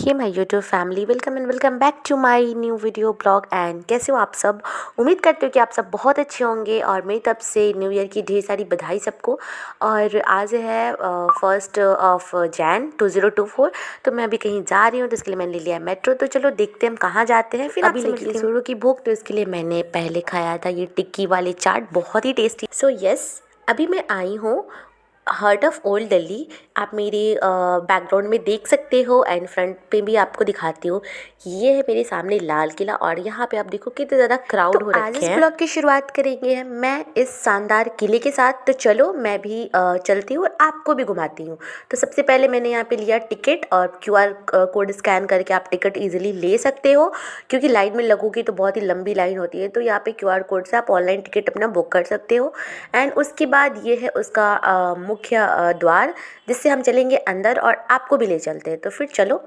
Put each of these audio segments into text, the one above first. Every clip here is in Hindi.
Hey my YouTube family, welcome and welcome back to my new video blog. And कैसे हो आप सब? उम्मीद करते हो कि आप सब बहुत अच्छे होंगे और मेरी तरफ से न्यू ईयर की ढेर सारी बधाई सबको। और आज है 1 जैन 2024। तो मैं अभी कहीं जा रही हूँ, तो इसके लिए मैंने ले लिया है मेट्रो। तो चलो देखते हैं हम कहाँ जाते हैं। फिर अभी लगी सुरु की भूख, तो इसके लिए मैंने पहले खाया था ये टिक्की वाले चाट, बहुत ही टेस्टी। सो यस, अभी मैं आई हूँ हार्ट ऑफ ओल्ड दिल्ली। आप मेरे बैकग्राउंड में देख सकते हो एंड फ्रंट पे भी आपको दिखाती हूँ। ये है मेरे सामने लाल किला और यहाँ पे आप देखो कितने ज़्यादा क्राउड हो रखे हैं। आज इस ब्लॉग की शुरुआत करेंगे मैं इस शानदार किले के साथ। तो चलो मैं भी चलती हूँ और आपको भी घुमाती हूँ। तो सबसे पहले मैंने यहाँ पे लिया टिकट और QR कोड स्कैन करके आप टिकट ईजिली ले सकते हो, क्योंकि लाइन में लगोगी तो बहुत ही लंबी लाइन होती है। तो यहाँ पे QR कोड से आप ऑनलाइन टिकट अपना बुक कर सकते हो। एंड उसके बाद ये है उसका मुख्य द्वार, जिससे हम चलेंगे अंदर और आपको भी ले चलते हैं। तो फिर चलो।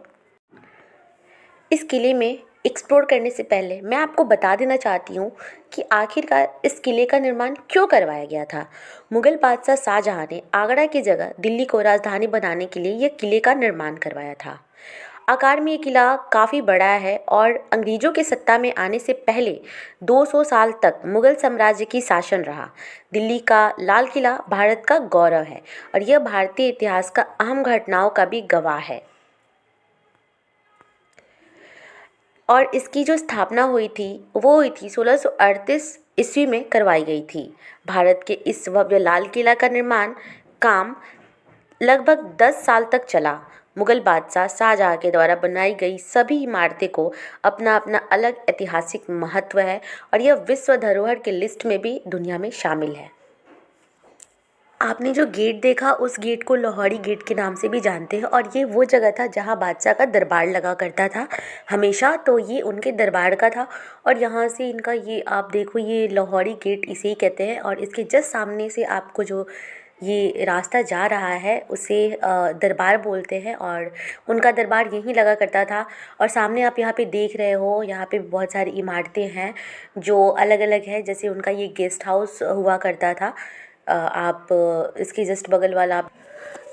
इस किले में एक्सप्लोर करने से पहले मैं आपको बता देना चाहती हूँ कि आखिरकार इस किले का निर्माण क्यों करवाया गया था। मुगल बादशाह शाहजहां ने आगरा की जगह दिल्ली को राजधानी बनाने के लिए यह किले का निर्माण करवाया था। आकार में ये किला काफ़ी बड़ा है और अंग्रेज़ों के सत्ता में आने से पहले 200 साल तक मुगल साम्राज्य की शासन रहा। दिल्ली का लाल किला भारत का गौरव है और यह भारतीय इतिहास का अहम घटनाओं का भी गवाह है। और इसकी जो स्थापना हुई थी वो हुई थी 1638 ईस्वी में करवाई गई थी। भारत के इस भव्य लाल किला का निर्माण काम लगभग 10 साल तक चला। मुगल बादशाह शाहजहां के द्वारा बनाई गई सभी इमारतें को अपना अपना अलग ऐतिहासिक महत्व है और यह विश्व धरोहर की लिस्ट में भी दुनिया में शामिल है। आपने जो गेट देखा उस गेट को लाहौरी गेट के नाम से भी जानते हैं और ये वो जगह था जहाँ बादशाह का दरबार लगा करता था हमेशा। तो ये उनके दरबार का था और यहाँ से इनका ये आप देखो, ये लाहौरी गेट इसे ही कहते हैं। और इसके जस्ट सामने से आपको जो ये रास्ता जा रहा है उसे दरबार बोलते हैं और उनका दरबार यहीं लगा करता था। और सामने आप यहाँ पे देख रहे हो, यहाँ पे बहुत सारी इमारतें हैं जो अलग अलग है। जैसे उनका ये गेस्ट हाउस हुआ करता था। आप इसके जस्ट बगल वाला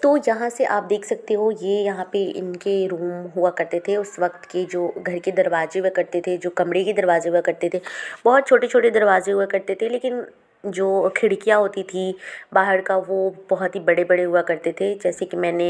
तो यहाँ से आप देख सकते हो, ये यहाँ पे इनके रूम हुआ करते थे उस वक्त के। जो घर के दरवाजे हुआ करते थे, जो कमरे के दरवाजे हुआ करते थे, बहुत छोटे छोटे दरवाजे हुआ करते थे, लेकिन जो खिड़कियाँ होती थी बाहर का वो बहुत ही बड़े बड़े हुआ करते थे। जैसे कि मैंने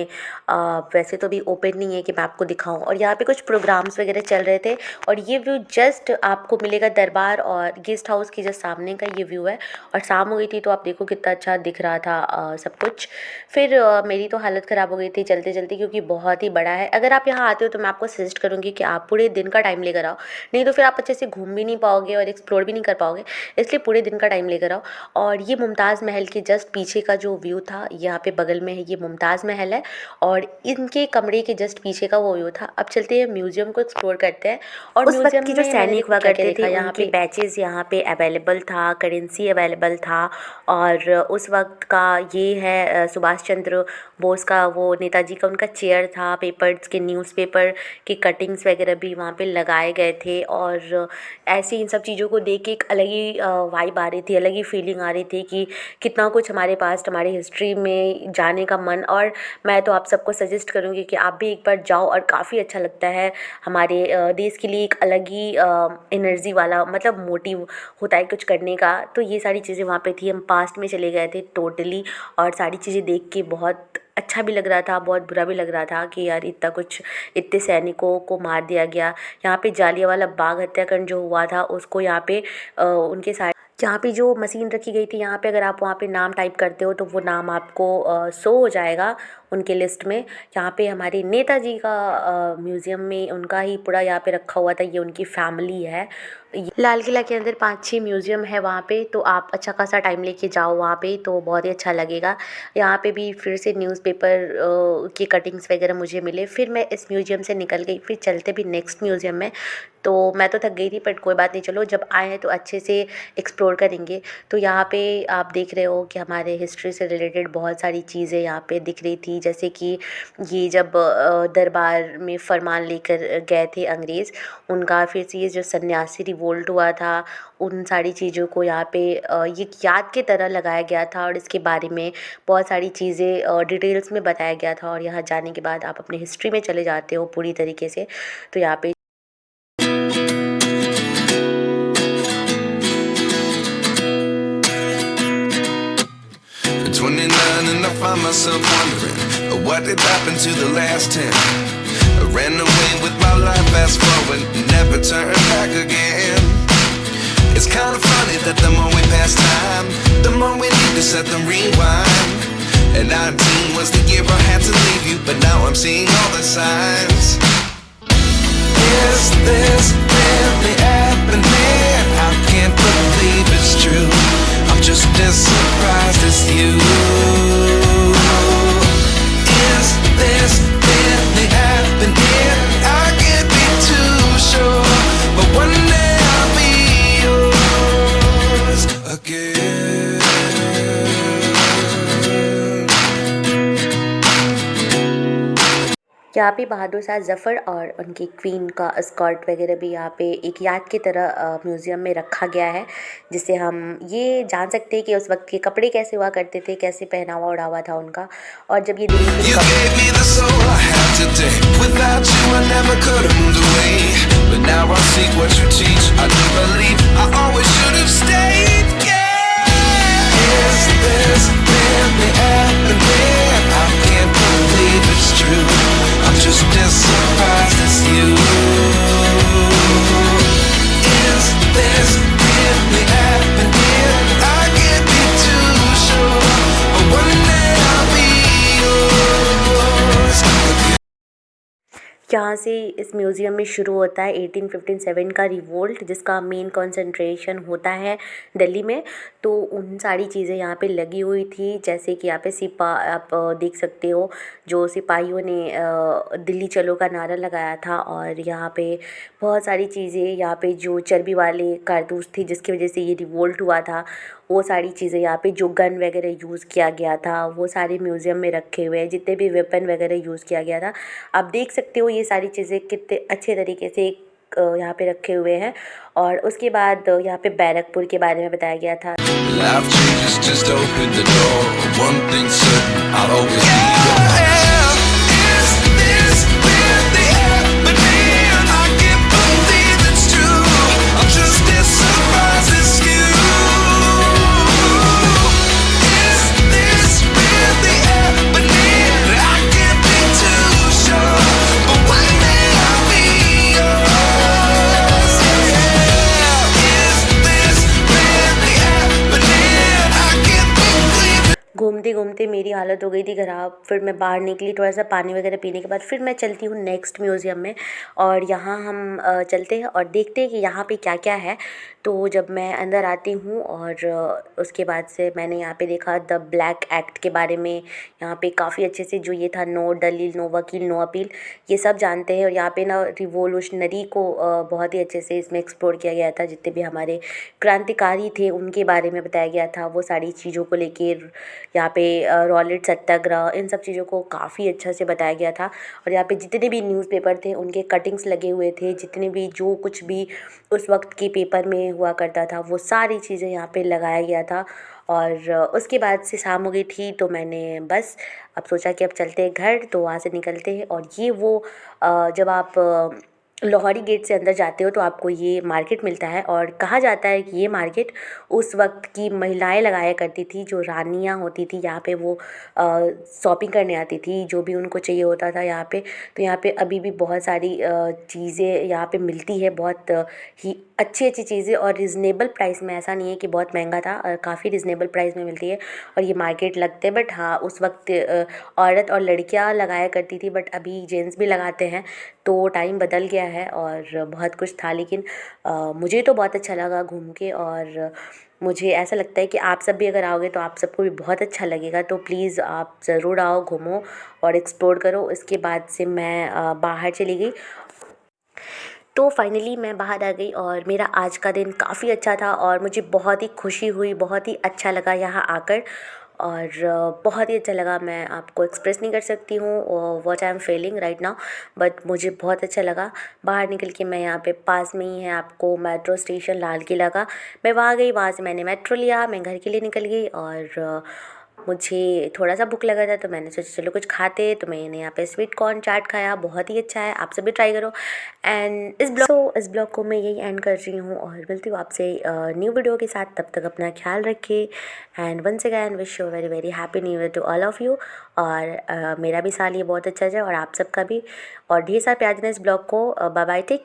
वैसे तो भी ओपन नहीं है कि मैं आपको दिखाऊं। और यहाँ पे कुछ प्रोग्राम्स वगैरह चल रहे थे और ये व्यू जस्ट आपको मिलेगा दरबार और गेस्ट हाउस के जस्ट सामने का ये व्यू है। और शाम हो गई थी तो आप देखो कितना अच्छा दिख रहा था सब कुछ। फिर मेरी तो हालत ख़राब हो गई थी चलते चलते, क्योंकि बहुत ही बड़ा है। अगर आप यहाँ आते हो तो मैं आपको सजेस्ट करूँगी कि आप पूरे दिन का टाइम लेकर आओ, नहीं तो फिर आप अच्छे से घूम भी नहीं पाओगे और एक्सप्लोर भी नहीं कर पाओगे। इसलिए पूरे दिन का टाइम लेकर आओ। और ये मुमताज़ महल के जस्ट पीछे का जो व्यू था, यहाँ पे बगल में है ये मुमताज़ महल है और इनके कमरे के जस्ट पीछे का वो व्यू था। अब चलते हैं म्यूजियम को एक्सप्लोर करते हैं। और उस वक्त की जो सैनिक हुआ करते थे, यहाँ पे बैचेस यहाँ पे अवेलेबल था, करेंसी अवेलेबल था। और उस वक्त का ये है सुभाष चंद्र बोस का, वो नेताजी का उनका चेयर था। पेपर्स के, न्यूज़पेपर की कटिंग्स वगैरह भी वहाँ पे लगाए गए थे। और ऐसे इन सब चीज़ों को देख के एक अलग ही वाइब आ रही थी, अलग ही फीलिंग आ रही थी कि कितना कुछ हमारे पास, हमारी हिस्ट्री में जाने का मन। और मैं तो आप सबको सजेस्ट करूँगी कि आप भी एक बार जाओ और काफ़ी अच्छा लगता है। हमारे देश के लिए एक अलग ही एनर्जी वाला मतलब मोटिव होता है कुछ करने का। तो ये सारी चीज़ें वहाँ पे थी। हम पास्ट में चले गए थे टोटली और सारी चीज़ें देख के बहुत अच्छा भी लग रहा था, बहुत बुरा भी लग रहा था कि यार इतना कुछ, इतने सैनिकों को मार दिया गया। यहाँ पे जालियांवाला बाग हत्याकांड जो हुआ था उसको यहाँ पे उनके साथ जहाँ पे जो मशीन रखी गई थी, यहाँ पे अगर आप वहाँ पे नाम टाइप करते हो तो वो नाम आपको शो हो जाएगा उनके लिस्ट में। यहाँ पे हमारे नेताजी का म्यूज़ियम में उनका ही पूरा यहाँ पे रखा हुआ था, ये उनकी फैमिली है। लाल किला के अंदर 5-6 म्यूज़ियम है वहाँ पे, तो आप अच्छा खासा टाइम लेके जाओ वहाँ पे तो बहुत ही अच्छा लगेगा। यहाँ पे भी फिर से न्यूज़पेपर की कटिंग्स वगैरह मुझे मिले। फिर मैं इस म्यूज़ियम से निकल गई, फिर चलते भी नेक्स्ट म्यूज़ियम में। तो मैं तो थक गई थी, बट कोई बात नहीं, चलो जब आए हैं तो अच्छे से एक्सप्लोर करेंगे। तो यहाँ पे आप देख रहे हो कि हमारे हिस्ट्री से रिलेटेड बहुत सारी चीज़ें यहाँ पे दिख रही थी। जैसे कि ये जब दरबार में फरमान लेकर गए थे अंग्रेज़, उनका फिर से ये जो सन्यासी रिवोल्ट हुआ था, उन सारी चीज़ों को यहाँ पे ये याद की तरह लगाया गया था और इसके बारे में बहुत सारी चीज़ें डिटेल्स में बताया गया था। और यहाँ जाने के बाद आप अपनी हिस्ट्री में चले जाते हो पूरी तरीके से। तो यहाँ पे 29 and I find myself wondering what did happen to the last 10. I ran away with my life, fast forward, never turn back again. It's kind of funny that the more we pass time, the more we need to set them rewind. And 19 was the year I had to leave you, but now I'm seeing all the signs. Is this really happening? I can't believe it's true. I'm just as surprised as you. Is this really happening? I can't be too sure, but one day I'll be yours again. यहाँ पे बहादुर शाह ज़फ़र और उनकी क्वीन का स्कर्ट वगैरह भी यहाँ पे एक याद की तरह म्यूज़ियम में रखा गया है, जिससे हम ये जान सकते हैं कि उस वक्त के कपड़े कैसे हुआ करते थे, कैसे पहनावा ओढ़ावा था उनका। और जब ये Delhi You gave me the soul I have today. Without you I never could have moved away. But now I see what you teach. I do believe I always should have stayed. Yeah. Is this really happening? I can't believe it's true. I'm just as surprised as you. Is this really happening? I can't be too sure, but one day I'll be yours again. यहाँ से इस म्यूज़ियम में शुरू होता है 1857 का रिवोल्ट, जिसका मेन कंसंट्रेशन होता है दिल्ली में। तो उन सारी चीज़ें यहाँ पे लगी हुई थी, जैसे कि यहाँ पे आप देख सकते हो, जो सिपाहियों ने दिल्ली चलो का नारा लगाया था। और यहाँ पे बहुत सारी चीज़ें, यहाँ पे जो चर्बी वाले कारतूस थे जिसकी वजह से ये रिवोल्ट हुआ था, वो सारी चीज़ें, यहाँ पे जो गन वगैरह यूज़ किया गया था वो सारे म्यूज़ियम में रखे हुए हैं, जितने भी वेपन वगैरह यूज़ किया गया था। आप देख सकते हो ये सारी चीज़ें कितने अच्छे तरीके से यहाँ पे रखे हुए हैं। और उसके बाद यहाँ पे बैरकपुर के बारे में बताया गया था। Life changes, just open the door. One thing's certain, I'll always be yours. Is this really happening? I can't believe it's true. I'm just as surprised as you. Is this really happening? I can't be too sure, but one day I'll be yours. Yeah. Is this really happening? I can't believe it. घूमते घूमते मेरी हालत हो गई थी ख़राब। फिर मैं बाहर निकली, थोड़ा सा पानी वगैरह पीने के बाद फिर मैं चलती हूँ नेक्स्ट म्यूज़ियम में। और यहाँ हम चलते हैं और देखते हैं कि यहाँ पे क्या क्या है। तो जब मैं अंदर आती हूँ और उसके बाद से मैंने यहाँ पे देखा द ब्लैक एक्ट के बारे में। यहाँ पे काफ़ी अच्छे से जो ये था, नो दलील नो वकील नो अपील, ये सब जानते हैं। और यहाँ पे ना रिवोल्यूशनरी को बहुत ही अच्छे से इसमें एक्सप्लोर किया गया था, जितने भी हमारे क्रांतिकारी थे उनके बारे में बताया गया था। वो सारी चीज़ों को लेके यहाँ पे रॉलेट सत्याग्रह, इन सब चीज़ों को काफ़ी अच्छा से बताया गया था। और यहाँ पे जितने भी न्यूज़पेपर थे उनके कटिंग्स लगे हुए थे, जितने भी जो कुछ भी उस वक्त के पेपर में हुआ करता था वो सारी चीज़ें यहाँ पे लगाया गया था। और उसके बाद से शाम हो गई थी, तो मैंने बस अब सोचा कि अब चलते हैं घर। तो वहाँ से निकलते हैं और ये वो जब आप लाहौरी गेट से अंदर जाते हो तो आपको ये मार्केट मिलता है। और कहा जाता है कि ये मार्केट उस वक्त की महिलाएं लगाया करती थी, जो रानियां होती थी। यहाँ पे वो शॉपिंग करने आती थी, जो भी उनको चाहिए होता था यहाँ पे। तो यहाँ पे अभी भी बहुत सारी चीज़ें यहाँ पे मिलती है, बहुत ही अच्छी अच्छी चीज़ें और रिजनेबल प्राइस में। ऐसा नहीं है कि बहुत महंगा था, काफ़ी रिजनेबल प्राइस में मिलती है और ये मार्केट लगते हैं। बट हाँ, उस वक्त औरत और लड़कियाँ लगाया करती थी, बट अभी जेंट्स भी लगाते हैं। तो टाइम बदल गया है और बहुत कुछ था, लेकिन मुझे तो बहुत अच्छा लगा घूम के। और मुझे ऐसा लगता है कि आप सब भी अगर आओगे तो आप सबको भी बहुत अच्छा लगेगा। तो प्लीज़ आप ज़रूर आओ, घूमो और एक्सप्लोर करो। इसके बाद से मैं बाहर चली गई। तो फाइनली मैं बाहर आ गई और मेरा आज का दिन काफ़ी अच्छा था और मुझे बहुत ही खुशी हुई, बहुत ही अच्छा लगा यहाँ आकर। और बहुत ही अच्छा लगा। मैं आपको एक्सप्रेस नहीं कर सकती हूँ what I am feeling right now, but मुझे बहुत अच्छा लगा। बाहर निकल के मैं यहाँ पे पास में ही है आपको मेट्रो स्टेशन लाल किला का, मैं वहाँ गई, वहाँ से मैंने मेट्रो लिया, मैं घर के लिए निकल गई। और मुझे थोड़ा सा भूख लगा था तो मैंने सोचा चलो कुछ खाते, तो मैंने यहाँ पे स्वीट कॉर्न चाट खाया, बहुत ही अच्छा है, आप सभी ट्राई करो। एंड इस ब्लॉग को मैं यही एंड कर रही हूँ और मिलती हूँ आपसे न्यू वीडियो के साथ। तब तक अपना ख्याल रखिए and once again wish you very very happy new year to all of you. और मेरा भी साल ये बहुत अच्छा जाए और आप सबका भी, और ढेर सारा प्यार देना इस ब्लॉग को। Bye bye, take.